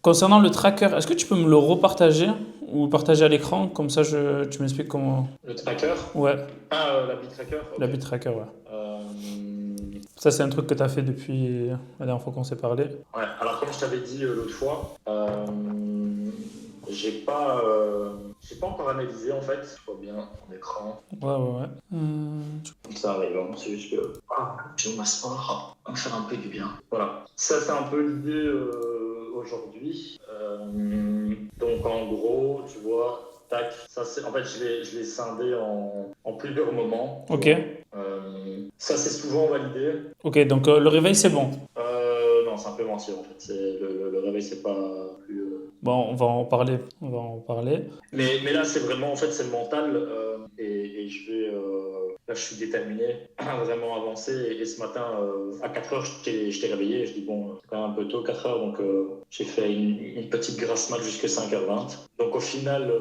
Concernant le tracker, est-ce que tu peux me le repartager ou partager à l'écran? Comme ça, tu m'expliques comment. Le tracker? Ouais, Ah, l'habit tracker, ok. l'habit tracker, ouais. Euh, Ça, c'est un truc que tu as fait depuis la dernière fois qu'on s'est parlé. ouais, alors comme je t'avais dit l'autre fois, j'ai pas encore analysé en fait. Je vois bien mon écran. Ouais, ouais, ouais. Ça arrive, hein. C'est juste que je m'asseoir, va me faire un peu du bien. Voilà. Ça, c'est un peu l'idée aujourd'hui. Donc en gros, tu vois, tac, ça c'est. En fait, je l'ai scindé en plusieurs moments. Ok. Ça, c'est souvent validé. Ok, donc le réveil, c'est bon. Non, c'est un peu mentir en fait. Le réveil, c'est pas plus. Bon, on va en parler. On va en parler. Mais là, c'est vraiment, en fait, c'est le mental. Et je vais. Là, je suis déterminé à vraiment avancer. Et ce matin, à 4 heures, je t'ai réveillé. Je dis, bon, c'est quand même un peu tôt, 4 heures. Donc, j'ai fait une petite grasse mat jusqu'à 5h20. Donc, au final,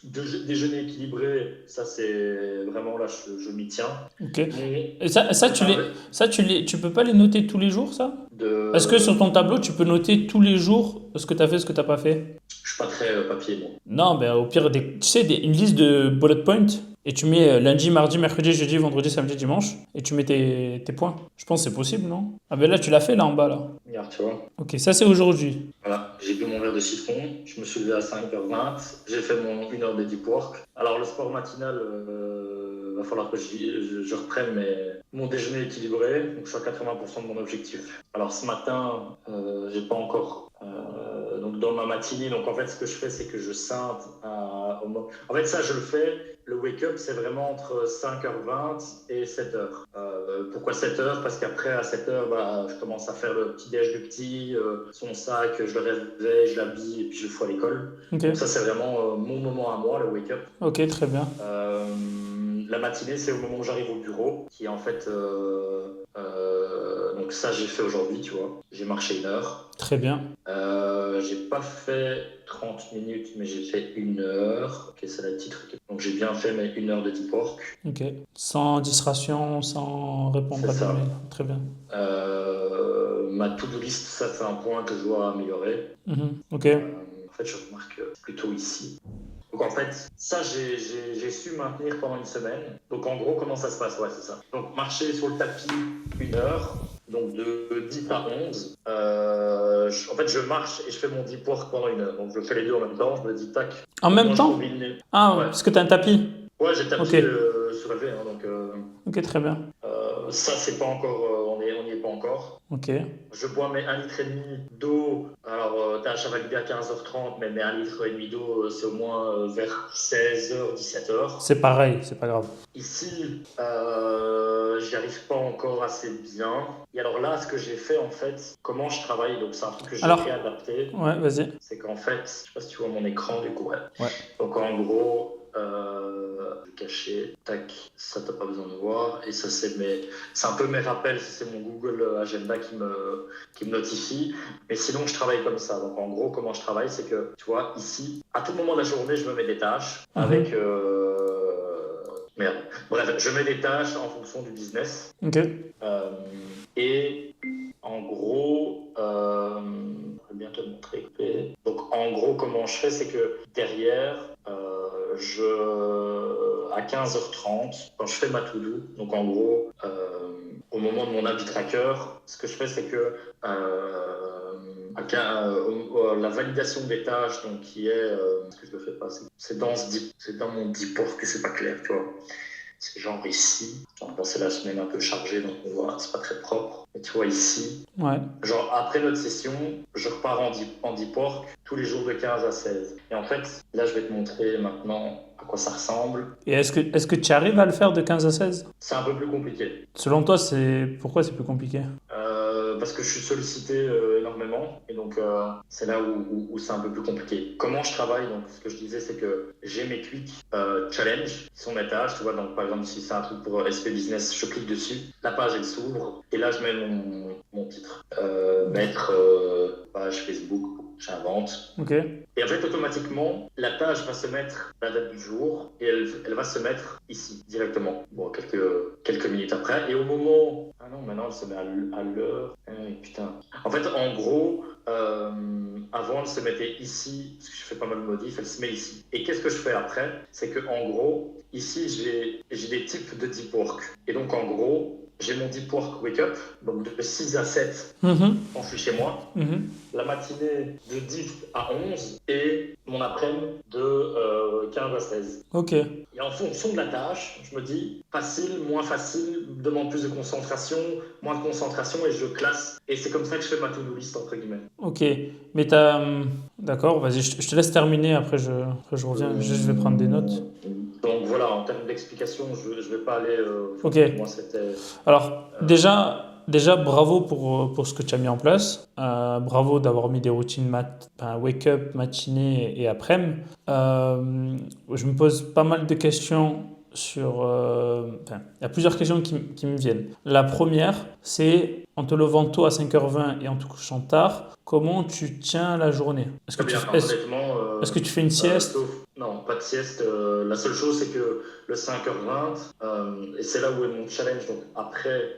déjeuner équilibré, ça, c'est vraiment là, je m'y tiens. Ok. Mais Et tu peux pas les noter tous les jours, ça? Est-ce que sur ton tableau, tu peux noter tous les jours ce que tu as fait, ce que tu n'as pas fait? je suis pas très papier, moi. Non, ben au pire, tu sais, une liste de bullet points, et tu mets lundi, mardi, mercredi, jeudi, vendredi, samedi, dimanche, et tu mets tes points. Je pense que c'est possible, non? Ah ben là, tu l'as fait, là, en bas, là. Regarde, tu vois. Ok, ça, c'est aujourd'hui. Voilà, j'ai bu mon verre de citron, je me suis levé à 5h20, j'ai fait mon 1 heure de deep work. Alors le sport matinal, va falloir que je reprenne mon déjeuner équilibré, donc je suis à 80% de mon objectif. Alors ce matin, j'ai pas encore, donc dans ma matinée, donc en fait ce que je fais c'est que je scinde en fait ça je le fais, le wake-up c'est vraiment entre 5h20 et 7h. Pourquoi 7h? Parce qu'après à 7h, bah, je commence à faire le petit déj du petit, son sac, je le réveille, je l'habille et puis je le fous à l'école. Ok. Donc ça c'est vraiment mon moment à moi, le wake-up. Ok, très bien. La matinée, c'est au moment où j'arrive au bureau, qui est en fait. Donc, ça, j'ai fait aujourd'hui, tu vois. J'ai marché 1 heure. Très bien. J'ai pas fait 30 minutes, mais j'ai fait 1 heure. Ok, c'est la titre. Donc, j'ai bien fait mes 1 heure de deep work. Ok. Sans distraction, sans répondre C'est à des ça. mails. Très bien. Ma to-do list, ça, c'est un point que je dois améliorer. Ok. En fait, je remarque plutôt ici. Donc en fait, ça j'ai su maintenir pendant une semaine. Donc en gros, comment ça se passe? Ouais, c'est ça. Donc marcher sur le tapis 1 heure, donc de 10 à 11. En fait, je marche et je fais mon deep work pendant 1 heure. Donc je fais les deux en même temps, je me dis tac. En même Moi je temps? combine les. Ah, Ouais, parce que tu as un tapis. ouais j'ai le Ok. tapis surélevé. Hein, donc Ok, très bien. ça, c'est pas encore. On n'y est pas encore. Ok. Je bois mes 1,5 litre d'eau. Alors, tâche à valider à 15h30, mais mes 1,5 litre d'eau, c'est au moins vers 16h, 17h. C'est pareil, c'est pas grave. Ici, j'y arrive pas encore assez bien. Et alors là, ce que j'ai fait, en fait, comment je travaille, donc c'est un truc que j'ai Alors, réadapté, ouais, vas-y. c'est qu'en fait, je sais pas si tu vois mon écran, du coup, ouais. Ouais. Donc en gros, je vais cacher, tac, ça t'as pas besoin de voir. Et ça c'est un peu mes rappels, c'est mon Google Agenda qui me notifie. Mais sinon, je travaille comme ça. Donc en gros, comment je travaille, c'est que, tu vois, ici, à tout moment de la journée, je me mets des tâches avec... Merde. Bref, je mets des tâches en fonction du business. Ok. Et en gros, je vais bien te le montrer. Donc en gros, comment je fais, c'est que derrière, à 15h30, quand je fais ma to-do, donc en gros, au moment de mon habit tracker, ce que je fais, c'est que la validation des tâches, donc qui est, ce que je ne fais pas, c'est dans mon deep work que c'est pas clair, tu vois. C'est genre ici, c'est la semaine un peu chargée, donc on voit, c'est pas très propre. Et tu vois ici, Ouais. genre après notre session, je repars en deep work tous les jours de 15 à 16. Et en fait, là je vais te montrer maintenant à quoi ça ressemble. Et est-ce que tu arrives à le faire de 15 à 16? C'est un peu plus compliqué. Selon toi, pourquoi c'est plus compliqué? Parce que je suis sollicité énormément et donc c'est là où c'est un peu plus compliqué. Comment je travaille? Donc ce que je disais, c'est que j'ai mes quick challenge qui sont mes tâches. Tu vois, donc par exemple si c'est un truc pour SP Business, je clique dessus, la page elle s'ouvre et là je mets mon titre, mettre page Facebook, j'invente. Ok. Et en fait, automatiquement, la tâche va se mettre la date du jour et elle va se mettre ici, directement. Bon, quelques minutes après. Et au moment... Ah non, maintenant, elle se met à l'heure. Putain. En fait, en gros, avant, elle se mettait ici, parce que je fais pas mal de modifs, elle se met ici. Et qu'est-ce que je fais après? C'est que en gros, ici, j'ai des types de deep work. Et donc, en gros, j'ai mon deep work wake up, donc de 6 à 7 Mhm. quand je suis chez moi. Mhm. La matinée de 10 à 11 et mon après-midi de 15 à 16. Ok. Et en fonction de la tâche, je me dis facile, moins facile, demande plus de concentration, moins de concentration et je classe. Et c'est comme ça que je fais ma to-do list entre guillemets. Ok. Mais d'accord, vas-y, je te laisse terminer, après je reviens. Juste, je vais prendre des notes. Donc voilà, en termes d'explication, je ne vais pas aller. Ok. Moi, c'était. Alors, déjà, bravo pour ce que tu as mis en place. Bravo d'avoir mis des routines wake-up, matinée et après-midi. Je me pose pas mal de questions il y a plusieurs questions qui me viennent. La première, c'est en te levant tôt à 5h20 et en te couchant tard, comment tu tiens la journée? Très bien, honnêtement. Est-ce que tu fais une sieste? Non, pas de sieste. La seule chose, c'est que le 5h20, et c'est là où est mon challenge. Donc après,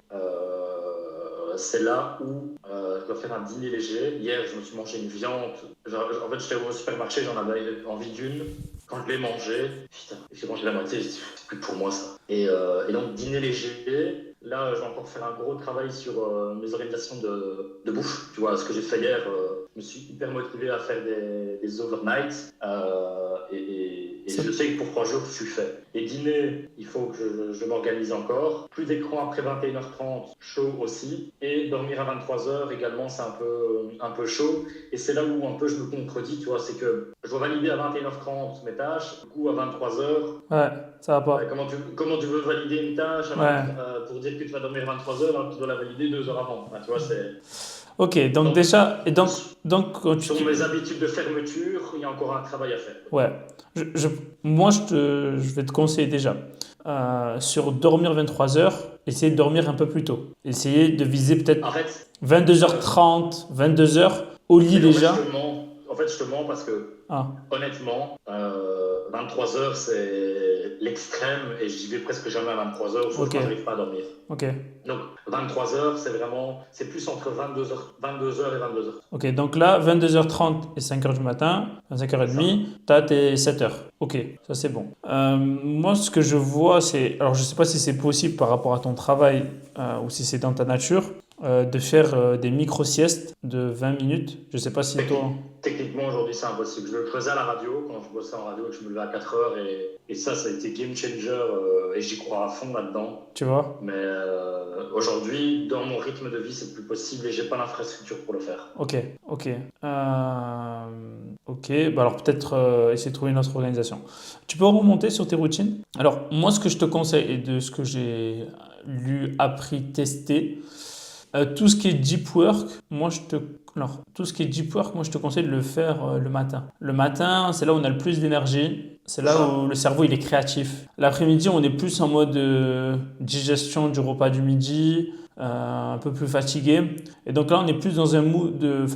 c'est là où je dois faire un dîner léger. Hier, je me suis mangé une viande. En fait, j'étais au supermarché, j'en avais envie d'une. Quand je l'ai mangé, putain, j'ai mangé la moitié, j'ai dit, c'est plus pour moi ça. Et donc, dîner léger. Là, je vais encore faire un gros travail sur mes organisations de bouffe. Tu vois, ce que j'ai fait hier, je me suis hyper motivé à faire des overnights. Et je sais que pour 3 jours, je suis fait. Et dîner, il faut que je m'organise encore. Plus d'écran après 21h30, chaud aussi. Et dormir à 23h également, c'est un peu chaud. Et c'est là où un peu je me contredis, tu vois, c'est que je dois valider à 21h30 mes tâches. Du coup, à 23h, Ouais, ça va pas. comment tu veux valider une tâche pour dire que tu vas dormir 23h alors que tu dois la valider 2 heures avant. Tu vois, c'est... Ok, donc déjà, et donc quand sur mes habitudes de fermeture, il y a encore un travail à faire. Ouais, moi je vais te conseiller déjà sur dormir 23 heures, essayer de dormir un peu plus tôt. Essayer de viser peut-être En fait, 22h30, 22h au lit déjà. En fait, je te mens parce que, Ah, honnêtement, 23h, c'est l'extrême et j'y vais presque jamais à 23h, sauf ok, quand j'arrive pas à dormir. ok, Donc, 23h, c'est plus entre 22h et 22h. ok. Donc là, 22h30 et 5h du matin, 5h30, t'as tes 7h. Ok, ça c'est bon. Moi, ce que je vois, alors je sais pas si c'est possible par rapport à ton travail ou si c'est dans ta nature, de faire des micro-siestes de 20 minutes. Je sais pas si toi... Techniquement, aujourd'hui, c'est impossible. Je le faisais à la radio, quand je bossais en radio, que je me levais à 4h, et ça a été game changer, et j'y crois à fond là-dedans. Tu vois? Mais aujourd'hui, dans mon rythme de vie, c'est plus possible et j'ai pas l'infrastructure pour le faire. Ok, ok. Ok, bah alors peut-être essayer de trouver une autre organisation. Tu peux remonter sur tes routines? Alors, moi, ce que je te conseille et de ce que j'ai lu, appris, testé, tout ce qui est deep work, tout ce qui est deep work, moi, je te conseille de le faire le matin. Le matin, c'est là où on a le plus d'énergie. C'est là où le cerveau il est créatif. L'après-midi, on est plus en mode digestion du repas du midi, un peu plus fatigué. Et donc là, on est plus dans un mood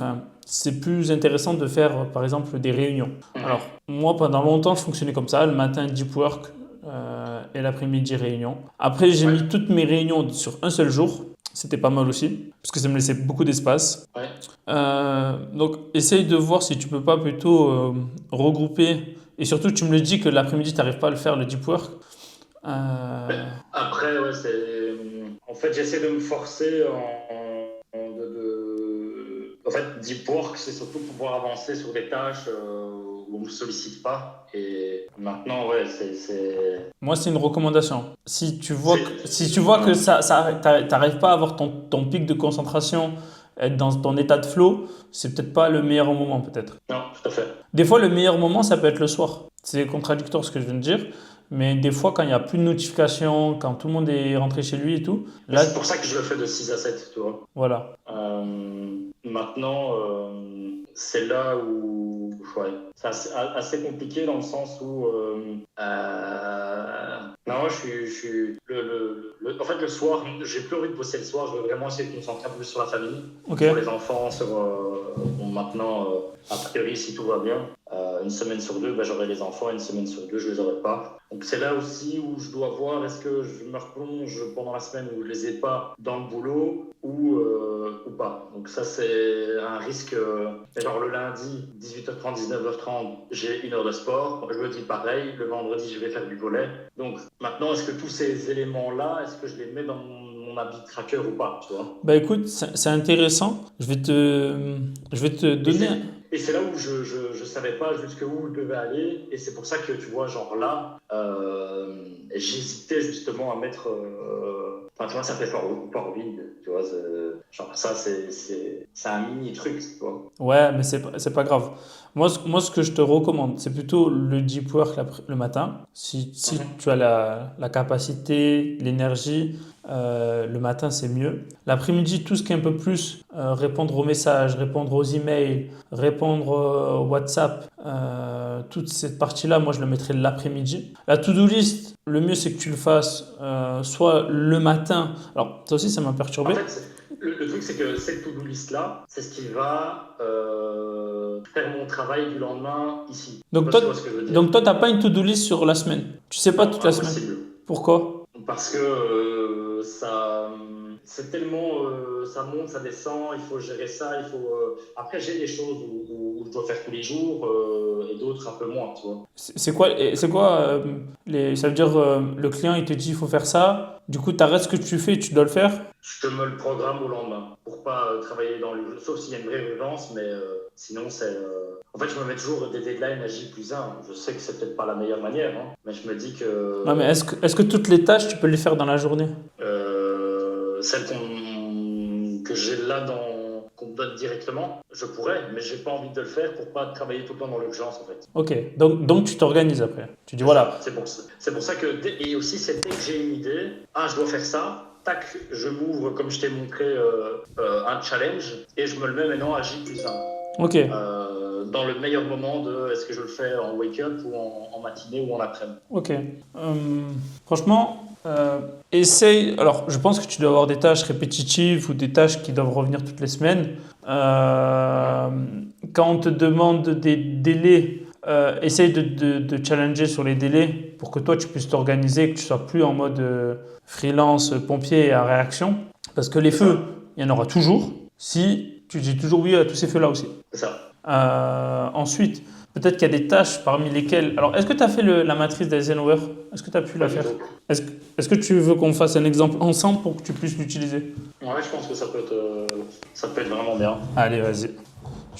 c'est plus intéressant de faire, par exemple, des réunions. Alors, moi, pendant longtemps, je fonctionnais comme ça. Le matin, deep work et l'après-midi, réunion. Après, j'ai mis toutes mes réunions sur un seul jour. C'était pas mal aussi, parce que ça me laissait beaucoup d'espace. Ouais. Donc, essaye de voir si tu peux pas plutôt regrouper. Et surtout, tu me le dis que l'après-midi, tu n'arrives pas à le faire, le deep work. Après, ouais, en fait, j'essaie de me forcer En fait, deep work, c'est surtout pouvoir avancer sur des tâches où on ne me sollicite pas. Et maintenant, ouais, Moi, c'est une recommandation. Si tu vois que t'arrives pas à avoir ton pic de concentration, être dans ton état de flow, c'est peut-être pas le meilleur moment, peut-être. Non, tout à fait. Des fois, le meilleur moment, ça peut être le soir. C'est contradictoire ce que je viens de dire. Mais des fois, quand il n'y a plus de notifications, quand tout le monde est rentré chez lui et tout. Là, c'est pour ça que je le fais de 6 à 7, tu vois. Voilà. Maintenant, c'est là où c'est assez compliqué dans le sens où non, je suis en fait le soir, j'ai plus envie de bosser le soir, je veux vraiment essayer de me concentrer un peu plus sur la famille, sur les enfants, maintenant a priori si tout va bien, une semaine sur deux j'aurai les enfants, une semaine sur deux je les aurai pas. Donc c'est là aussi où je dois voir est-ce que je me replonge pendant la semaine où je les ai pas dans le boulot ou pas. Donc ça, c'est un risque. Genre le lundi, 18h30, 19h30, j'ai 1 heure de sport. Le jeudi, pareil. Le vendredi, je vais faire du volley. Donc maintenant, est-ce que tous ces éléments-là, est-ce que je les mets dans mon habit tracker ou pas, tu vois? Bah écoute, c'est intéressant. Je vais te Et donner. c'est là où je savais pas jusqu'où je devais aller. Et c'est pour ça que, tu vois, genre là, j'hésitais justement à mettre. Enfin, tu vois, ça fait fort vide. Tu vois, genre ça, c'est un mini truc, tu vois. Ouais, mais c'est pas grave. Moi, ce que je te recommande, c'est plutôt le deep work le matin. Si Mhm. tu as la capacité, l'énergie, le matin, c'est mieux. L'après-midi, tout ce qui est un peu plus répondre aux messages, répondre aux emails, répondre au WhatsApp, toute cette partie-là, moi, je le mettrai l'après-midi. La to-do list, le mieux, c'est que tu le fasses soit le matin. Alors, ça aussi, ça m'a En perturbé. fait, le truc, c'est que cette to-do list-là, c'est ce qui va faire mon travail du lendemain ici. Je sais Donc pas toi, si tu vois ce que je veux dire. donc toi, t'as pas une to-do list sur la semaine. Tu sais pas Non, toute la semaine. impossible. Pourquoi? Parce que c'est tellement, ça monte, ça descend, il faut gérer ça, il faut. Après, j'ai des choses où je dois faire tous les jours et d'autres un peu moins, tu vois. C'est quoi ça veut dire le client il te dit il faut faire ça. Du coup, t'arrêtes ce que tu fais, tu dois le faire. Je me le programme au lendemain pour pas travailler dans le. Sauf s'il y a une vraie urgence, mais sinon, c'est. En fait, je me mets toujours des deadlines à J+1. Je sais que c'est peut-être pas la meilleure manière, hein, mais je me dis Non, mais que est-ce que toutes les tâches tu peux les faire dans la journée? celle que j'ai là qu'on me donne directement, je pourrais, mais j'ai pas envie de le faire pour pas travailler tout le temps dans l'urgence en fait. Ok. Donc tu t'organises après. Tu dis C'est ça. voilà. C'est pour ça que et aussi c'est dès que j'ai une idée, ah je dois faire ça, tac, je m'ouvre comme je t'ai montré un challenge et je me le mets maintenant à J+1. Ok. Dans le meilleur moment de est-ce que je le fais en wake-up ou en matinée ou en après-midi. Ok. Franchement, essaye. Alors, je pense que tu dois avoir des tâches répétitives ou des tâches qui doivent revenir toutes les semaines. Euh, Quand on te demande des délais, essaye de challenger sur les délais pour que toi tu puisses t'organiser, que tu sois plus en mode freelance, pompier à réaction. Parce que les C'est feux, ça. il y en aura toujours si tu dis toujours oui à tous ces feux-là aussi. C'est ça. Ensuite, peut-être qu'il y a des tâches parmi lesquelles. Alors, est-ce que tu as fait la matrice d'Eisenhower? Est-ce que tu as pu Pas la du faire? tout. Est-ce que tu veux qu'on fasse un exemple ensemble pour que tu puisses l'utiliser? Ouais, je pense que ça peut être vraiment bien. Allez, vas-y.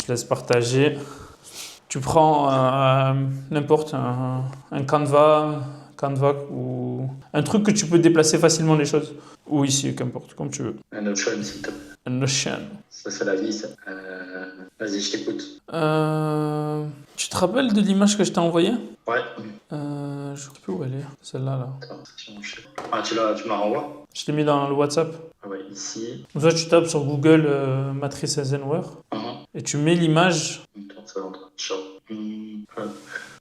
Je laisse partager. Tu prends n'importe un Canva ou un truc que tu peux déplacer facilement les choses. Ou ici, qu'importe, comme tu veux. Un Notion, s'il te plaît. Un Notion. Ça, c'est la vie, ça. Vas-y, je t'écoute. Tu te rappelles de l'image que je t'ai envoyée? Ouais. Je sais plus où elle est. Celle-là, là. Attends, ah, tu me la renvoies? Je l'ai mis dans le WhatsApp. Ah ouais, ici. Comme ça, tu tapes sur Google matrice Eisenhower Mhm. et tu mets l'image. Attends, ça va en train de charger. Hop.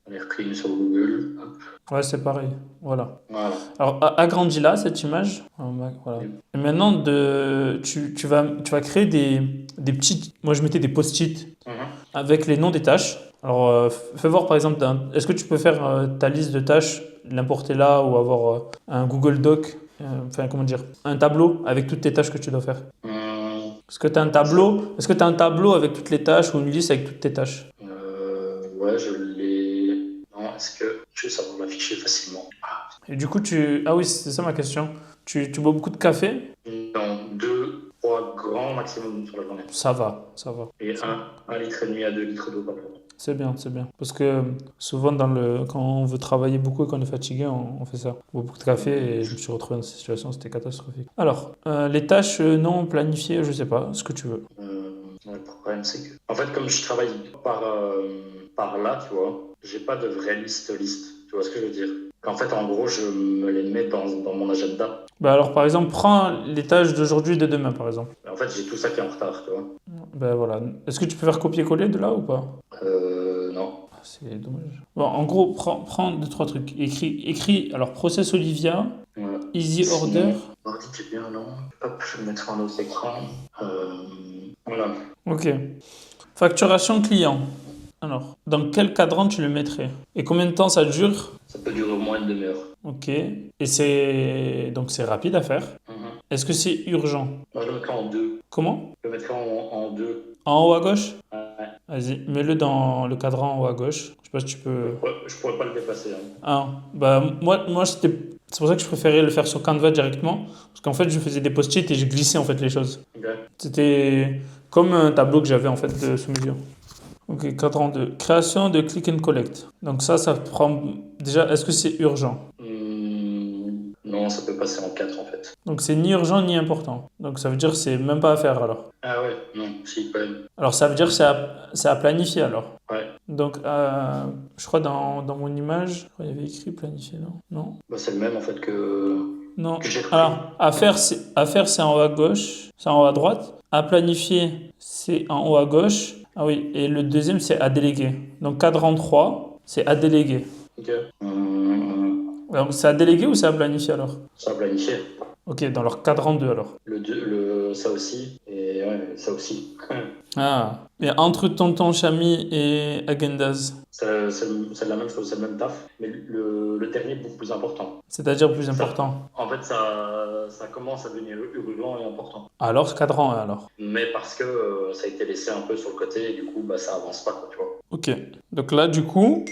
On est recliné sur Google. Hop. Ouais, c'est pareil. Voilà. Voilà. Alors, agrandis-la, cette image. Voilà. Et maintenant, tu vas créer des petites. Moi, je mettais des post-it Mhm. avec les noms des tâches. Alors, fais voir par exemple, est-ce que tu peux faire ta liste de tâches, l'importer là ou avoir un Google Doc, enfin, comment dire, un tableau avec toutes tes tâches que tu dois faire. Est-ce que tu as un tableau? Est-ce que tu as un tableau avec toutes les tâches ou une liste avec toutes tes tâches? Ouais, je l'ai. Non, est-ce que je vais savoir l'afficher facilement? Et du coup, ah oui, c'est ça ma question. Tu bois beaucoup de café? Non, 2, 3 grands maximum sur la journée. Ça va, ça va. Et 1 litre et demi à 2 litres d'eau par jour. C'est bien, c'est bien. Parce que souvent, quand on veut travailler beaucoup et qu'on est fatigué, on fait ça. On boit beaucoup de café et je me suis retrouvé dans cette situation, c'était catastrophique. Alors, les tâches non planifiées, je sais pas, ce que tu veux. Le problème, c'est que. En fait, comme je travaille par là, tu vois, j'ai pas de vraie liste. Tu vois ce que je veux dire? En fait, en gros, je me les mets dans mon agenda. Bah alors, par exemple, prends les tâches d'aujourd'hui et de demain, par exemple. En fait, j'ai tout ça qui est en retard, tu vois. Ben voilà. Est-ce que tu peux faire copier-coller de là ou pas? Non. C'est dommage. Bon, en gros, prends deux, trois trucs. Écris, alors, Process Olivia, Voilà. Easy Order. Ordi, c'est bien, non? Hop, je vais mettre un autre écran. Voilà. Ok. Facturation client. Alors, dans quel cadran tu le mettrais? Et combien de temps ça dure? Ça peut durer au moins une demi-heure. Ok. Et donc c'est rapide à faire. Mhm. Est-ce que c'est urgent? Moi, je le mettrais en deux. Comment? Je le mettrais en deux. En haut à gauche? Ouais. Vas-y, mets-le dans le cadran en haut à gauche. Je sais pas si tu peux. Je pourrais pas le dépasser. Hein. Ah, bah moi c'est pour ça que je préférais le faire sur Canva directement. Parce qu'en fait, je faisais des post-it et je glissais en fait les choses. Ok. C'était comme un tableau que j'avais en fait sous mes yeux. Ok, cadran 2. Création de click and collect. Donc ça prend. Déjà, est-ce que c'est urgent? Non, ça peut passer en 4 en fait. Donc c'est ni urgent ni important. Donc ça veut dire que c'est même pas à faire alors. Ah ouais, non, si, quand même. Alors ça veut dire que c'est à planifier alors. Ouais. Donc je crois dans mon image, je crois qu'il y avait écrit planifier, non? Non? Bah, c'est le même en fait que Non. j'ai repris. Alors à faire c'est en haut à gauche, c'est en haut à droite. À planifier c'est en haut à gauche. Ah oui, et le deuxième c'est à déléguer. Donc cadran 3, c'est à déléguer. Ok. Donc c'est à déléguer ou c'est à planifier alors? Ça a planifié. Ok, dans leur cadran 2 alors. Ça aussi. Et ouais, ça aussi. Ah, et entre Tonton Chami et Agendas, C'est la même chose, c'est le même taf. Mais le dernier est beaucoup plus important. c'est-à-dire plus important. En fait, ça commence à devenir urgent et important. Alors cadran 1 alors. Mais parce que ça a été laissé un peu sur le côté et du coup, bah, ça avance pas, quoi, tu vois. Ok, donc là du coup,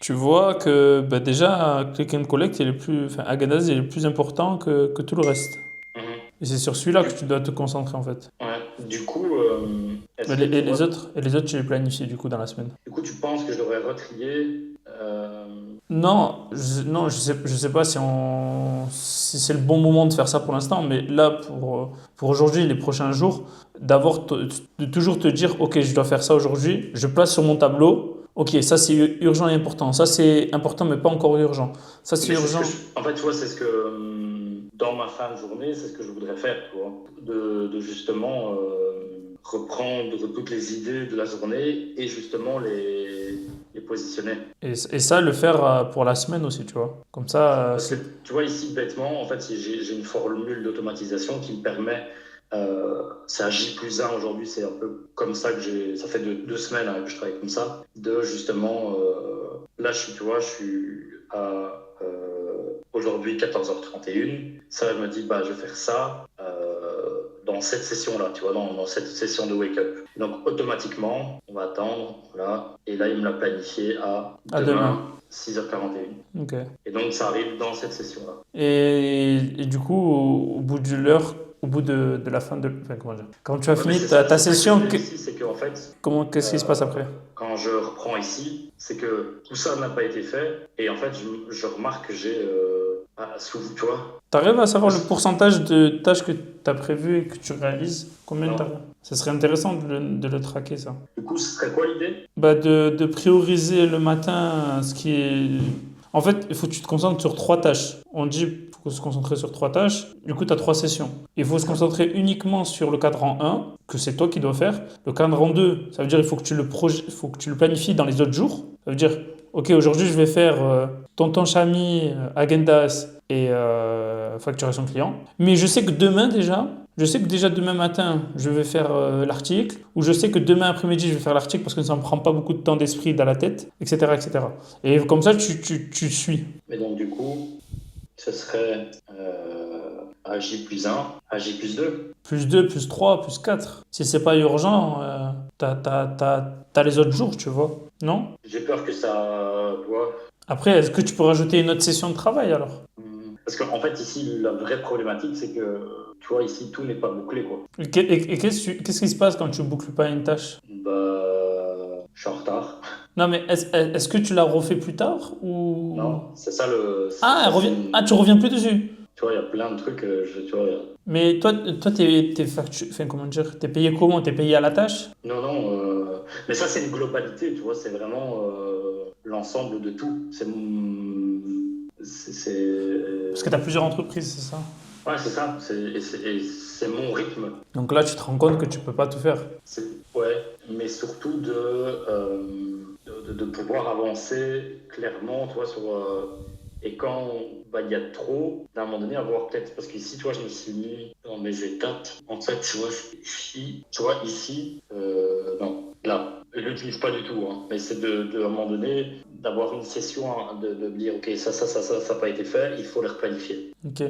tu vois que bah, déjà Click and Collect, enfin, Agendas il est plus important que tout le reste. Mhm. Et c'est sur celui-là que tu dois te concentrer en fait. Ouais. Du coup, est-ce Mais que tu les vois- autres, tu les planifies du coup dans la semaine. du coup, tu penses que je devrais retrier Non, je sais pas si c'est le bon moment de faire ça pour l'instant, mais là, pour aujourd'hui, les prochains jours, de toujours te dire, ok, je dois faire ça aujourd'hui, je place sur mon tableau, ok, ça c'est urgent et important, ça c'est important mais pas encore urgent, ça c'est Mais c'est ce urgent. que en fait, tu vois, c'est ce que dans ma fin de journée, c'est ce que je voudrais faire, tu vois, de justement reprendre toutes les idées de la journée et justement les positionner. Et ça, le faire pour la semaine aussi, tu vois. Comme ça, Parce que tu vois ici, bêtement, en fait, j'ai une formule d'automatisation qui me permet, c'est à J+1 aujourd'hui, c'est un peu comme ça que ça fait 2 semaines hein, que je travaille comme ça, de justement, là, tu vois, je suis à aujourd'hui 14h31, ça me dit, bah, je vais faire ça dans cette session-là, tu vois, dans cette session de wake-up. Donc, automatiquement, on va attendre, voilà, et là, il me l'a planifié à demain. 6h41. Ok. Et donc, ça arrive dans cette session-là. Et du coup, au bout de l'heure, au bout de la fin de... Enfin, comment dire? Quand tu as Ouais, mais fini c'est ça- ta c'est ça session, que je fais ici, c'est qu'en fait, qu'est-ce qui se passe après? quand je reprends ici, c'est que tout ça n'a pas été fait. Et en fait, je remarque que j'ai, tu vois, Tu arrives à savoir le pourcentage de tâches que tu as prévues et que tu réalises? Combien Non. tu arrives? Ça serait intéressant de le traquer, ça. du coup, ce serait quoi l'idée? Bah, de prioriser le matin ce qui est... En fait, il faut que tu te concentres sur 3 tâches. On dit qu'il faut se concentrer sur 3 tâches. Du coup, tu as 3 sessions. Il faut se concentrer uniquement sur le cadran 1, que c'est toi qui dois faire. Le cadran 2, ça veut dire qu'il faut que faut que tu le planifies dans les autres jours. Ça veut dire, ok, aujourd'hui, je vais faire Tonton Chami, Agendas et facturation client. Mais je sais que demain déjà demain matin, je vais faire l'article, ou je sais que demain après-midi, je vais faire l'article parce que ça ne me prend pas beaucoup de temps d'esprit dans la tête, etc., etc. Et comme ça, tu suis. Mais donc, du coup, ce serait à J+1, à J+2. Plus 2, plus 3, plus 4. Si c'est pas urgent, t'as les autres jours, tu vois. Non? J'ai peur que ça, tu vois, Après, est-ce que tu peux rajouter une autre session de travail alors? parce qu'en fait, ici, la vraie problématique, c'est que, tu vois, ici, tout n'est pas bouclé, quoi. Et qu'est-ce qui se passe quand tu boucles pas une tâche? Bah, je suis en retard. Non, mais est-ce que tu la refais plus tard ou... Non, c'est ça le. Ah, ça, tu reviens plus dessus. Tu vois, il y a plein de trucs, tu vois. Mais toi enfin, comment dire, t'es payé comment? T'es payé à la tâche? Non, non, mais ça, c'est une globalité, tu vois, c'est vraiment l'ensemble de tout. Parce que t'as plusieurs entreprises, c'est ça? Ouais, c'est ça, et c'est mon rythme. Donc là, tu te rends compte que tu peux pas tout faire. Ouais, mais surtout de pouvoir avancer clairement, tu vois, et quand bah, il y a trop, à un moment donné, avoir peut-être... Parce qu'ici, tu vois, je me suis mis dans mes étapes. En fait, tu vois, ici, non, là, je ne l'utilise pas du tout, hein, mais c'est à un moment donné, d'avoir une session, hein, de me dire, ok, ça n'a pas été fait, il faut le replanifier. Ok.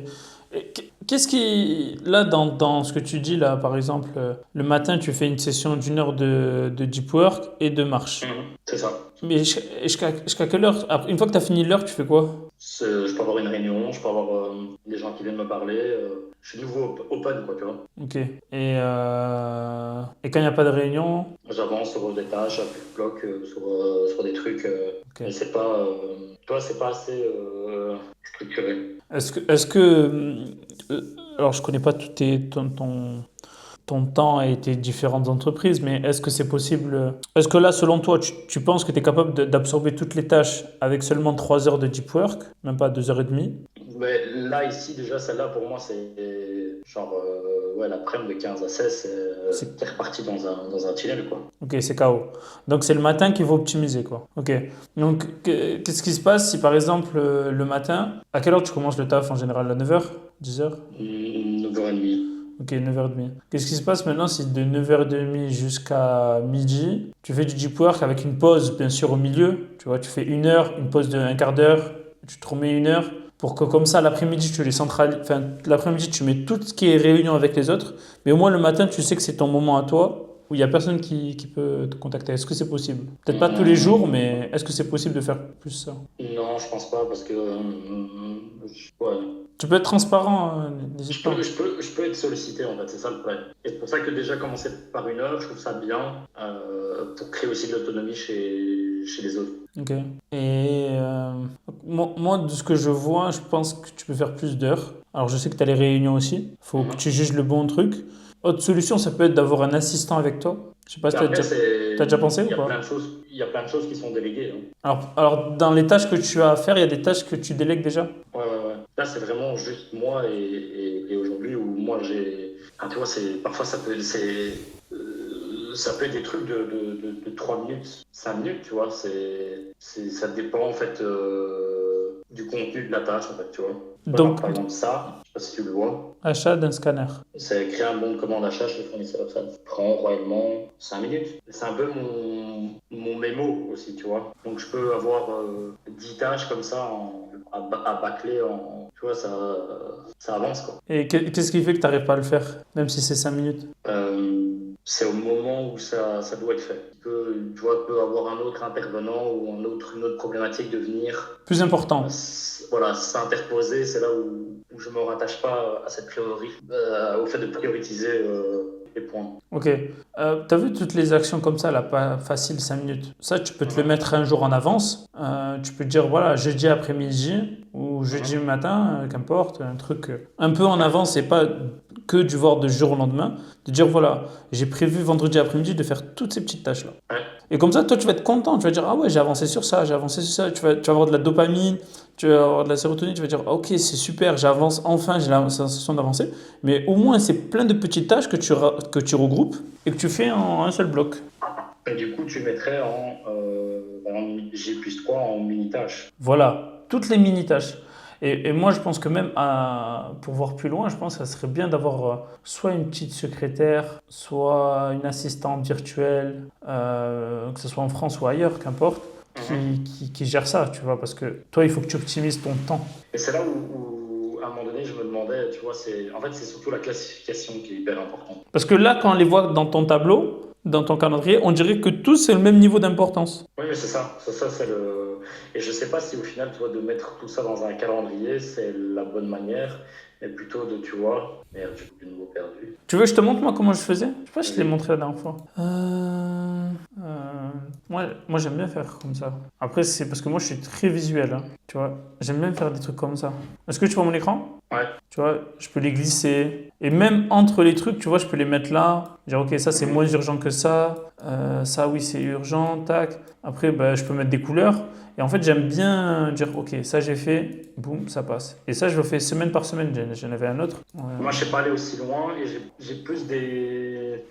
Et qu'est-ce qui, là, dans ce que tu dis, là, par exemple, le matin, tu fais une session d'1 heure de deep work et de marche. C'est ça. Mais jusqu'à quelle heure? Une fois que tu as fini l'heure, tu fais quoi? Je peux avoir une réunion, je peux avoir des gens qui viennent me parler. Je suis nouveau open, quoi, tu vois. Ok. Et quand il n'y a pas de réunion? J'avance sur des tâches, je bloque sur des trucs. Ok. Mais c'est pas, toi, c'est pas assez structuré. Alors, je connais pas ton temps et tes différentes entreprises, mais est-ce que c'est possible? Est-ce que là, selon toi, tu penses que tu es capable d'absorber toutes les tâches avec seulement 3 heures de deep work, même pas 2 heures et demie? Mais là, ici, déjà, celle-là, pour moi, c'est genre, ouais, l'après-midi de 15 à 16, C'est- t'es reparti dans un tunnel, quoi. Ok, c'est KO. Donc, c'est le matin qu'il faut optimiser, quoi. Ok. Donc, qu'est-ce qui se passe si, par exemple, le matin, à quelle heure tu commences le taf en général? À 9 heures, 10 heures? 9h30. Ok, 9h30. Qu'est-ce qui se passe maintenant si de 9h30 jusqu'à midi, tu fais du deep work avec une pause bien sûr au milieu, tu vois, tu fais 1 heure, une pause de un quart d'heure, tu te remets 1 heure pour que comme ça l'après-midi tu les centralises, enfin l'après-midi tu mets tout ce qui est réunion avec les autres, mais au moins le matin tu sais que c'est ton moment à toi où il n'y a personne qui peut te contacter. Est-ce que c'est possible? Peut-être pas tous les jours, mais est-ce que c'est possible de faire plus ça? Non, je pense pas parce que ouais. Tu peux être transparent, hein, n'hésite Je pas. peux, je peux, je peux être sollicité en fait, c'est ça le problème. Et c'est pour ça que déjà commencer par 1 heure, je trouve ça bien pour créer aussi de l'autonomie chez les autres. Ok. Et moi, de ce que je vois, je pense que tu peux faire plus d'heures. Alors, je sais que tu as les réunions aussi. Il faut que tu juges le bon truc. Autre solution, ça peut être d'avoir un assistant avec toi. Je sais pas Et si après, t'as déjà pensé il ou y a plein pas? de choses, il y a plein de choses qui sont déléguées, hein. Alors, dans les tâches que tu as à faire, il y a des tâches que tu délègues déjà? Ouais, ouais, ouais. Là, c'est vraiment juste moi et aujourd'hui où moi j'ai. Ah, tu vois, parfois ça peut être des trucs de 3 minutes, 5 minutes, tu vois. Ça dépend en fait du contenu de la tâche, en fait, tu vois. Donc, Par exemple, ça, je sais pas si tu le vois, achat d'un scanner. c'est créer un bon de commande d'achat chez le fournisseur. Ça prend royalement 5 minutes. C'est un peu mon mémo aussi, tu vois. Donc je peux avoir 10 tâches comme ça à bâcler, tu vois, ça avance, quoi. Et qu'est-ce qui fait que tu n'arrives pas à le faire, même si c'est 5 minutes? C'est au moment où ça doit être fait. Tu vois, peut avoir un autre intervenant ou une autre problématique de venir Plus important. voilà, s'interposer. C'est là où je ne me rattache pas à cette au fait de prioriser les points. Ok. T'as vu toutes les actions comme ça, là, pas facile, 5 minutes. Ça, tu peux te le mettre un jour en avance. Tu peux te dire, voilà, jeudi après-midi ou jeudi matin, qu'importe, un truc un peu en avance et pas que du voir de jour au lendemain. De dire, voilà, j'ai prévu vendredi après-midi de faire toutes ces petites tâches-là. Ouais. Et comme ça, toi, tu vas être content. Tu vas dire, ah ouais, j'ai avancé sur ça, j'ai avancé sur ça. Tu vas avoir de la dopamine, tu vas avoir de la sérotonine. Tu vas dire, ok, c'est super, j'avance enfin, j'ai la sensation d'avancer. Mais au moins, c'est plein de petites tâches que tu regroupes et que tu fais en un seul bloc. Et du coup, tu mettrais en J+3 en mini-tâches. Voilà, toutes les mini-tâches. Et moi, je pense que même pour voir plus loin, je pense que ça serait bien d'avoir soit une petite secrétaire, soit une assistante virtuelle, que ce soit en France ou ailleurs, qu'importe, qui gère ça, tu vois, parce que toi, il faut que tu optimises ton temps. Et c'est là où, à un moment donné, je me demandais, tu vois, en fait, c'est surtout la classification qui est hyper importante. Parce que là, quand on les voit dans ton tableau, dans ton calendrier, on dirait que tous, c'est le même niveau d'importance. Oui, mais c'est ça. Ça, c'est le. Et je sais pas si au final, tu vois, de mettre tout ça dans un calendrier, c'est la bonne manière, mais plutôt de, tu vois, merde, j'ai de nouveau perdu. Tu veux que je te montre moi comment je faisais? Je sais pas si je te l'ai Oui. montré la dernière fois. Moi j'aime bien faire comme ça. Après c'est parce que moi je suis très visuel, hein, tu vois. J'aime bien faire des trucs comme ça. Est-ce que tu vois mon écran? Ouais. Tu vois, je peux les glisser. Et même entre les trucs, tu vois, je peux les mettre là. Dire ok, ça c'est moins urgent que ça. Ça oui c'est urgent, tac. Après bah, je peux mettre des couleurs. Et en fait j'aime bien dire ok, ça j'ai fait, boum, ça passe. Et ça je le fais semaine par semaine. J'en avais un autre. Moi, je sais pas aller aussi loin et j'ai plus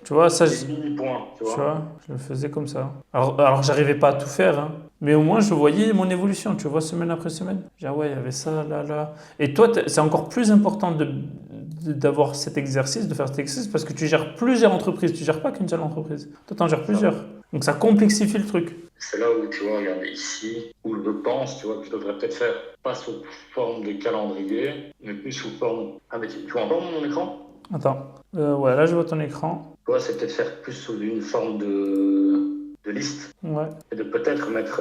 Tu vois, ça, des mini-points, tu tu vois. vois, je le faisais comme ça. Alors j'arrivais pas à tout faire, hein, mais au moins je voyais mon évolution, tu vois, semaine après semaine. J'ai dit, ah ouais, il y avait ça, là, là. Et toi, c'est encore plus important d'avoir cet exercice, de faire cet exercice, parce que tu gères plusieurs entreprises, tu gères pas qu'une seule entreprise. Toi, tu en gères plusieurs. Donc ça complexifie le truc. C'est là où, tu vois, regarde ici, où je pense, tu vois, que je devrais peut-être faire, pas sous forme de calendrier, mais plus sous forme... Ah, mais tu vois encore mon écran? Attends. Ouais, là je vois ton écran. Tu vois, c'est peut-être faire plus sous une forme de liste, Ouais. et de peut-être mettre...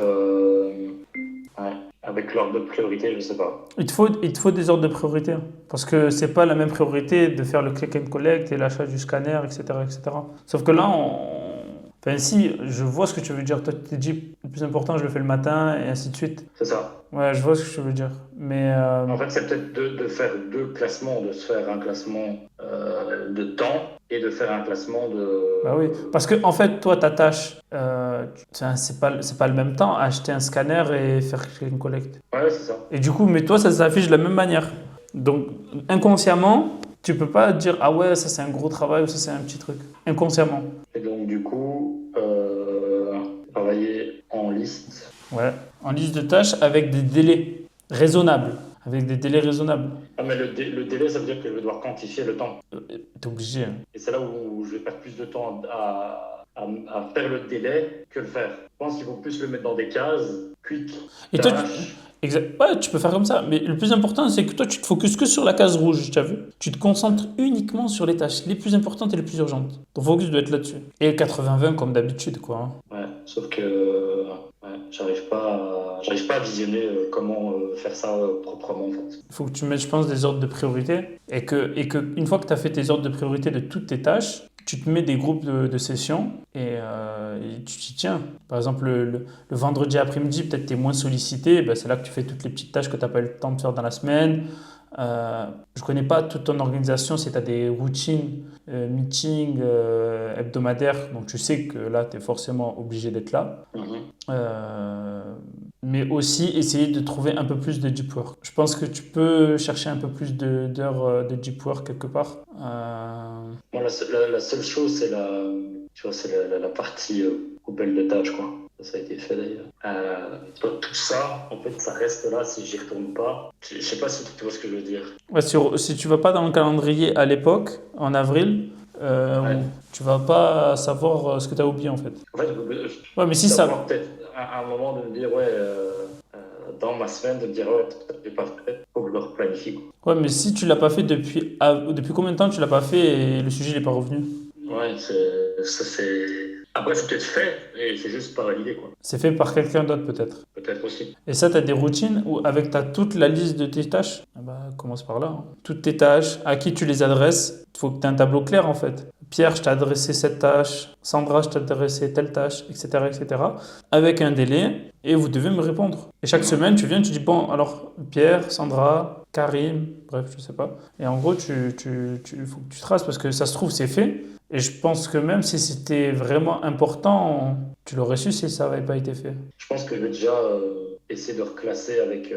ouais, avec l'ordre de priorité, je sais pas. Il te faut des ordres de priorité, hein. Parce que c'est pas la même priorité de faire le click and collect et l'achat du scanner, etc., etc. Sauf que là, enfin, si, je vois ce que tu veux dire. Toi, tu t'es dit, le plus important, je le fais le matin et ainsi de suite. C'est ça. Ouais, je vois ce que tu veux dire. Mais En fait, c'est peut-être de faire deux classements, de se faire un classement de temps et de faire un classement de... bah oui, parce que en fait, toi, ta tâche, c'est pas le même temps, acheter un scanner et faire click and collect. Ouais, c'est ça. Et du coup, mais toi, ça s'affiche de la même manière. Donc, inconsciemment, tu peux pas dire, ah ouais, ça c'est un gros travail ou ça c'est un petit truc. Inconsciemment. Et donc, du coup, travailler en liste. Ouais. En liste de tâches avec des délais raisonnables. Avec des délais raisonnables. Ah, mais le délai, ça veut dire que je vais devoir quantifier le temps. T'es obligé, hein. Et c'est là où je vais perdre plus de temps à faire le délai que le faire. Je pense qu'il faut plus le mettre dans des cases, quick, Et toi, tâche. ouais, tu peux faire comme ça. Mais le plus important, c'est que toi, tu te focuses que sur la case rouge, tu as vu? Tu te concentres uniquement sur les tâches les plus importantes et les plus urgentes. Ton focus doit être là-dessus. Et 80-20 comme d'habitude, quoi, hein. Ouais, sauf que ouais, j'arrive pas à visionner comment faire ça proprement en fait. Il faut que tu mettes, je pense, des ordres de priorité et que une fois que tu as fait tes ordres de priorité de toutes tes tâches, tu te mets des groupes de sessions et tu t'y tiens. Par exemple, le vendredi après-midi, peut-être tu es moins sollicité, ben, c'est là que tu fais toutes les petites tâches que tu n'as pas eu le temps de faire dans la semaine. Je ne connais pas toute ton organisation si tu as des routines, meetings hebdomadaires, donc tu sais que là, tu es forcément obligé d'être là. Mais aussi essayer de trouver un peu plus de deep work. Je pense que tu peux chercher un peu plus d'heures de deep work quelque part. Moi, la seule chose, c'est tu vois, c'est la partie coupelle de tâches, quoi. Ça a été fait d'ailleurs. Tout ça, en fait, ça reste là si j'y retourne pas. Je sais pas si tu vois ce que je veux dire. Ouais, si tu vas pas dans le calendrier à l'époque, en avril, Ouais. tu vas pas savoir ce que tu as oublié en fait. En fait, Ouais, mais si je dois ça. avoir peut-être à un moment de me dire, ouais, dans ma semaine, de me dire, ouais, j'ai pas fait, faut que je le replanifie, quoi. Ouais, mais si tu l'as pas fait depuis combien de temps tu l'as pas fait et le sujet n'est pas revenu? Ouais, ça c'est. Après, c'est peut-être fait, et c'est juste pas validé, quoi. C'est fait par quelqu'un d'autre peut-être. Peut-être aussi. Et ça, tu as des routines où avec toute la liste de tes tâches, ah bah, commence par là, hein. Toutes tes tâches, à qui tu les adresses, il faut que tu aies un tableau clair en fait. Pierre, je t'ai adressé cette tâche, Sandra, je t'ai adressé telle tâche, etc., etc., avec un délai, et vous devez me répondre. Et chaque semaine, tu viens, tu dis, bon, alors, Pierre, Sandra, Karim, bref, je sais pas. Et en gros, il faut que tu traces, parce que ça se trouve, c'est fait. Et je pense que même si c'était vraiment important, tu l'aurais su si ça n'avait pas été fait. Je pense que je vais déjà essayer de reclasser avec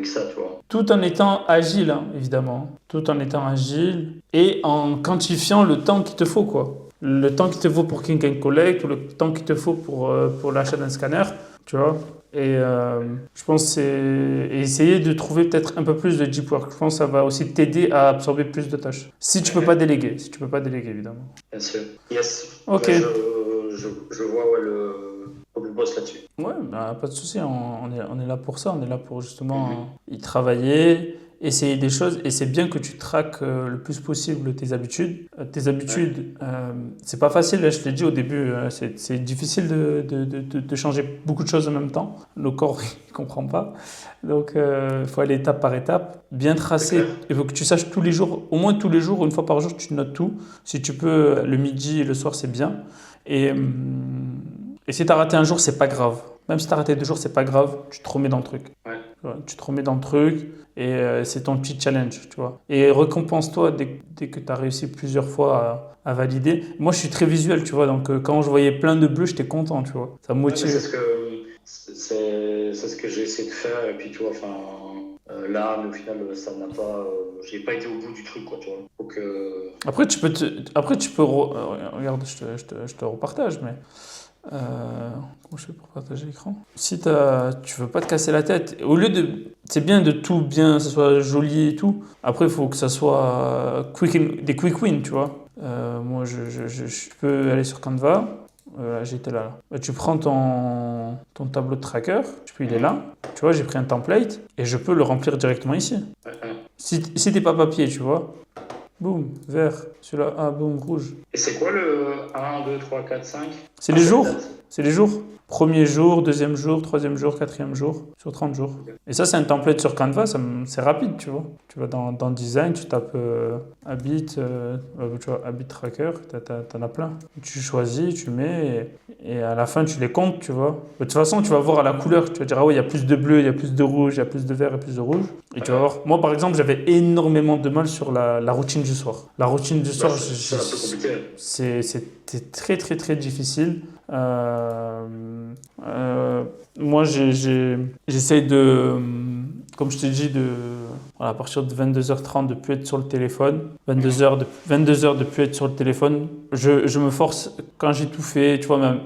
ça, tu vois. Tout en étant agile, hein, évidemment. Tout en étant agile et en quantifiant le temps qu'il te faut, quoi. Le temps qu'il te faut pour Click and Collect ou le temps qu'il te faut pour l'achat d'un scanner, tu vois. Et je pense que c'est et essayer de trouver peut-être un peu plus de deep work. Je pense que ça va aussi t'aider à absorber plus de tâches. Si tu peux pas déléguer, évidemment. Bien sûr. Yes. Ok. Ouais, je vois ouais, faut que je bosse là-dessus. Ouais, bah, pas de souci, on est là pour ça, on est là pour justement y travailler, essayer des choses, et c'est bien que tu traques le plus possible tes habitudes. C'est pas facile, je te l'ai dit au début, c'est difficile de changer beaucoup de choses en même temps. Le corps, il comprend pas. Donc, il faut aller étape par étape, bien tracer. Il faut que tu saches tous les jours, au moins tous les jours, une fois par jour, tu notes tout. Si tu peux, le midi et le soir, c'est bien. Et si tu as raté un jour, c'est pas grave. Même si tu as raté 2 jours, c'est pas grave. Tu te remets dans le truc. Ouais. Tu te remets dans le truc et c'est ton petit challenge, tu vois. Et récompense-toi dès que tu as réussi plusieurs fois à valider. Moi, je suis très visuel, tu vois. Donc, quand je voyais plein de bleus, j'étais content, tu vois. Ça me motive. C'est ce que j'ai essayé de faire. Et puis, tu vois, enfin, là, mais au final, ça n'a pas. J'ai pas été au bout du truc, quoi, tu vois. Faut que... Après, regarde, je te repartage, mais. Comment je fais pour partager l'écran? Si tu veux pas te casser la tête, c'est bien de tout bien, que ça soit joli et tout. Après, il faut que ça soit des quick wins, tu vois. Moi, je peux aller sur Canva. J'étais là. Bah, tu prends ton tableau de tracker, il est là. Tu vois, j'ai pris un template et je peux le remplir directement ici. Si t'es pas papier, tu vois. Boum, vert. Celui-là, ah, boum, rouge. Et c'est quoi le 1, 2, 3, 4, 5? C'est les jours. C'est les jours. Premier jour, deuxième jour, troisième jour, quatrième jour, sur 30 jours. Et ça, c'est un template sur Canva, c'est rapide, tu vois. Tu vas dans Design, tu tapes Habit, tu vois, Habit Tracker, t'en as plein. Tu choisis, tu mets, et à la fin, tu les comptes, tu vois. De toute façon, tu vas voir à la couleur, tu vas dire, ah ouais, il y a plus de bleu, il y a plus de rouge, il y a plus de vert et plus de rouge. Et tu vas voir. Moi, par exemple, j'avais énormément de mal sur la routine du soir. La routine du soir, c'est un peu compliqué. c'était très, très, très difficile. Moi, j'essaye de, comme je t'ai dit, à partir de 22h30 de ne plus être sur le téléphone. 22h de plus être sur le téléphone. Je me force, quand j'ai tout fait, tu vois, même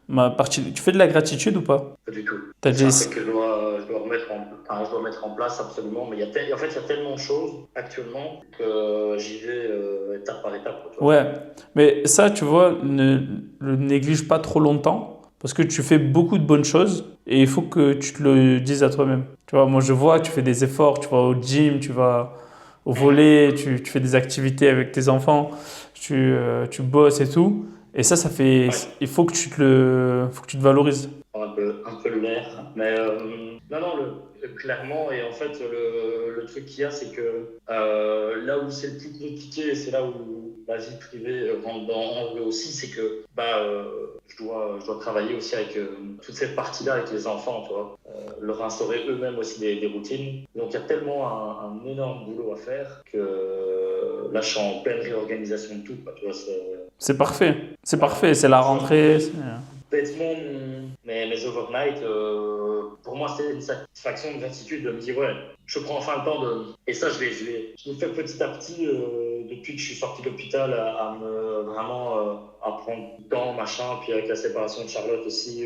ma partie. Tu fais de la gratitude ou pas? Pas du tout. T'as C'est un déjà... truc que je dois mettre en place absolument. Mais en fait, il y a tellement de choses actuellement que j'y vais étape par étape. Ouais, mais ça, tu vois, ne le néglige pas trop longtemps parce que tu fais beaucoup de bonnes choses et il faut que tu te le dises à toi-même. Tu vois, moi, je vois que tu fais des efforts, tu vas au gym, tu vas au volley, tu fais des activités avec tes enfants, tu bosses et tout. Et ça fait. Ouais. Il faut que faut que tu te valorises. Un peu l'air. Mais non, clairement, et en fait, le truc qu'il y a, c'est que là où c'est le plus compliqué, et c'est là où la vie privée rentre en jeu aussi, c'est que je dois travailler aussi avec toute cette partie-là avec les enfants, tu vois. Leur instaurer eux-mêmes aussi des routines. Donc il y a tellement un énorme boulot à faire que là, je suis en pleine réorganisation de tout, quoi, tu vois. C'est parfait. C'est parfait. C'est la rentrée. Bêtement, mes overnight, pour moi, c'est une satisfaction, une gratitude de me dire, ouais, je prends enfin le temps de. Et ça, je le fais petit à petit depuis que je suis sorti de l'hôpital à me vraiment à prendre du temps, machin. Puis avec la séparation de Charlotte aussi,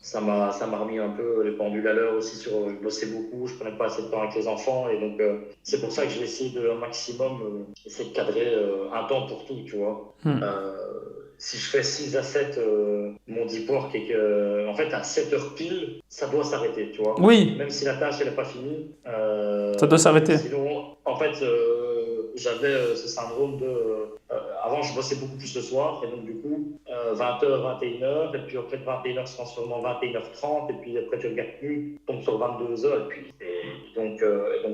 ça m'a remis un peu les pendules à l'heure aussi. Je bossais beaucoup, je prenais pas assez de temps avec les enfants. Et donc, c'est pour ça que je vais essayer un maximum essayer de cadrer un temps pour tout, tu vois. Si je fais 6 à 7 mon deep work et que, en fait, à 7 heures pile, ça doit s'arrêter, tu vois. Oui. Même si la tâche, elle n'est pas finie. Ça doit s'arrêter. Sinon, en fait, j'avais ce syndrome de. Avant, je bossais beaucoup plus le soir, et donc, du coup, 20h, 21h, et puis après, 21h se transforme en 21h30, et puis après, tu regardes plus, tu tombes sur 22h, et donc,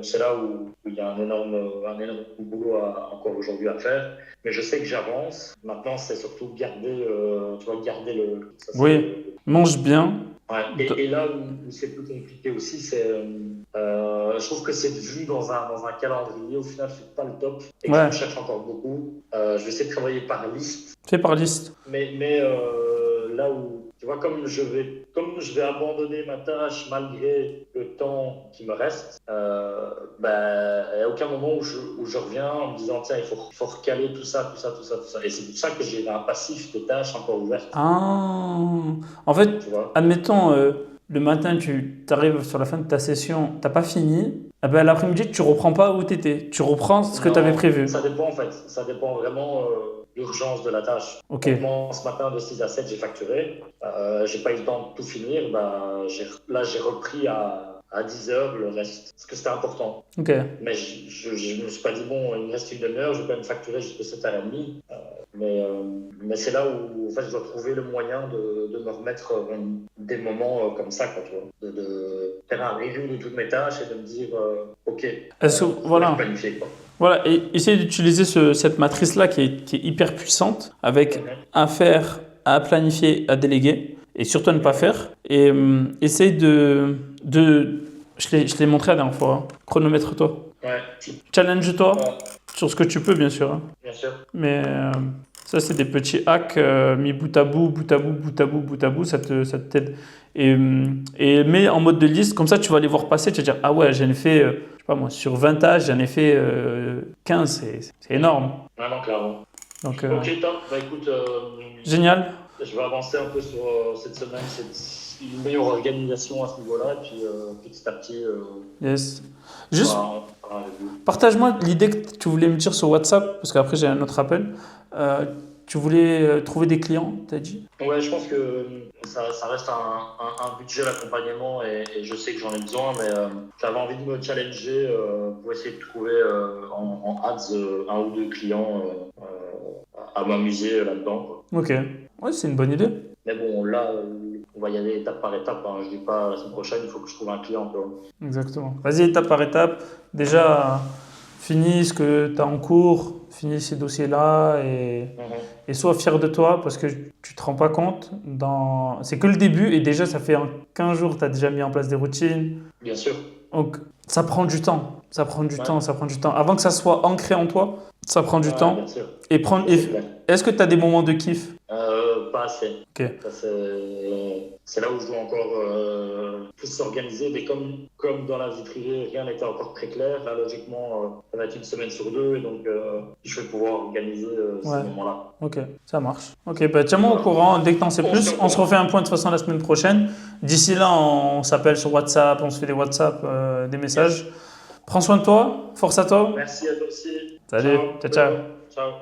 c'est là où il y a un énorme boulot encore aujourd'hui à faire. Mais je sais que j'avance. Maintenant, c'est surtout garder le. Ça, oui, mange bien. Ouais. Et là où c'est plus compliqué aussi, c'est. Je trouve que c'est vu dans un calendrier. Au final, c'est pas le top. Et que je cherche encore beaucoup. Je vais essayer de travailler par liste. Fais par liste. Mais là où. Tu vois, comme je vais abandonner ma tâche malgré le temps qui me reste, il n'y a aucun moment où je reviens en me disant tiens, il faut recaler tout ça. Et c'est pour ça que j'ai un passif de tâches encore ouvertes. Ah, en fait, admettons, le matin, tu arrives sur la fin de ta session, tu n'as pas fini. Eh ben, l'après-midi, tu ne reprends pas où tu étais. Tu reprends ce que tu avais prévu. Ça dépend en fait. Ça dépend vraiment l'urgence de la tâche. Ok. Ce matin, de 6 à 7, j'ai facturé. Je n'ai pas eu le temps de tout finir. Là, j'ai repris à 10h le reste. Parce que c'était important. Ok. Mais je ne me suis pas dit, bon, il me reste une demi-heure, je vais quand même facturer jusqu'à 7h30. Mais c'est là où en fait, je dois trouver le moyen de me remettre des moments comme ça, quoi, tu vois, de faire un review de toutes mes tâches et de me dire, ok, voilà. planifier, quoi. Voilà, et essayer d'utiliser cette matrice-là qui est hyper puissante, avec à faire, à planifier, à déléguer, et surtout à ne pas faire. Et essaye de je l'ai montré la dernière fois, hein. Chronomètre-toi. Ouais. Challenge-toi sur ce que tu peux, bien sûr. Hein. Bien sûr. Mais ça, c'est des petits hacks mis bout à bout, ça t'aide. Et mets en mode de liste, comme ça, tu vas les voir passer, tu vas dire, ah ouais, j'en ai fait, je sais pas moi, sur 20 tâches, j'en ai fait 15, c'est énorme. Vraiment, clairement. Donc, ok, top. Bah écoute, génial. Je vais avancer un peu sur cette semaine, une meilleure organisation à ce niveau-là, et puis petit à petit. Yes. Juste, partage-moi l'idée que tu voulais me dire sur WhatsApp, parce qu'après j'ai un autre appel. Tu voulais trouver des clients, t'as dit? Ouais, je pense que ça reste un budget d'accompagnement et je sais que j'en ai besoin, mais j'avais envie de me challenger pour essayer de trouver en ads un ou deux clients à m'amuser là-dedans, quoi. Ok. Ouais, c'est une bonne idée. Mais bon, là, on va y aller étape par étape, hein. Je dis pas la semaine prochaine, il faut que je trouve un client, tu vois. Exactement. Vas-y, étape par étape. Déjà, finis ce que tu as en cours, finis ces dossiers-là et sois fier de toi parce que tu te rends pas compte. C'est que le début et déjà, ça fait 15 jours, tu as déjà mis en place des routines. Bien sûr. Donc, ça prend du temps. Ça prend du Ouais. temps, ça prend du temps. Avant que ça soit ancré en toi, ça prend du Ouais, temps. bien sûr. Et C'est clair. est-ce que tu as des moments de kiff? Pas assez. Ok. Ça, c'est là où je dois encore plus s'organiser. Mais comme dans la vie privée, rien n'était encore très clair. Là, logiquement, ça va être une semaine sur deux. Et donc, je vais pouvoir organiser ces Ouais. moments-là. Ok, ça marche. Ok, bah tiens-moi au courant dès que t'en sais On plus. se On se refait un point de toute façon la semaine prochaine. D'ici là, on s'appelle sur WhatsApp, on se fait des WhatsApp, des messages. Prends soin de toi, force à toi. Merci à toi aussi. Salut, ciao, ciao. Ciao.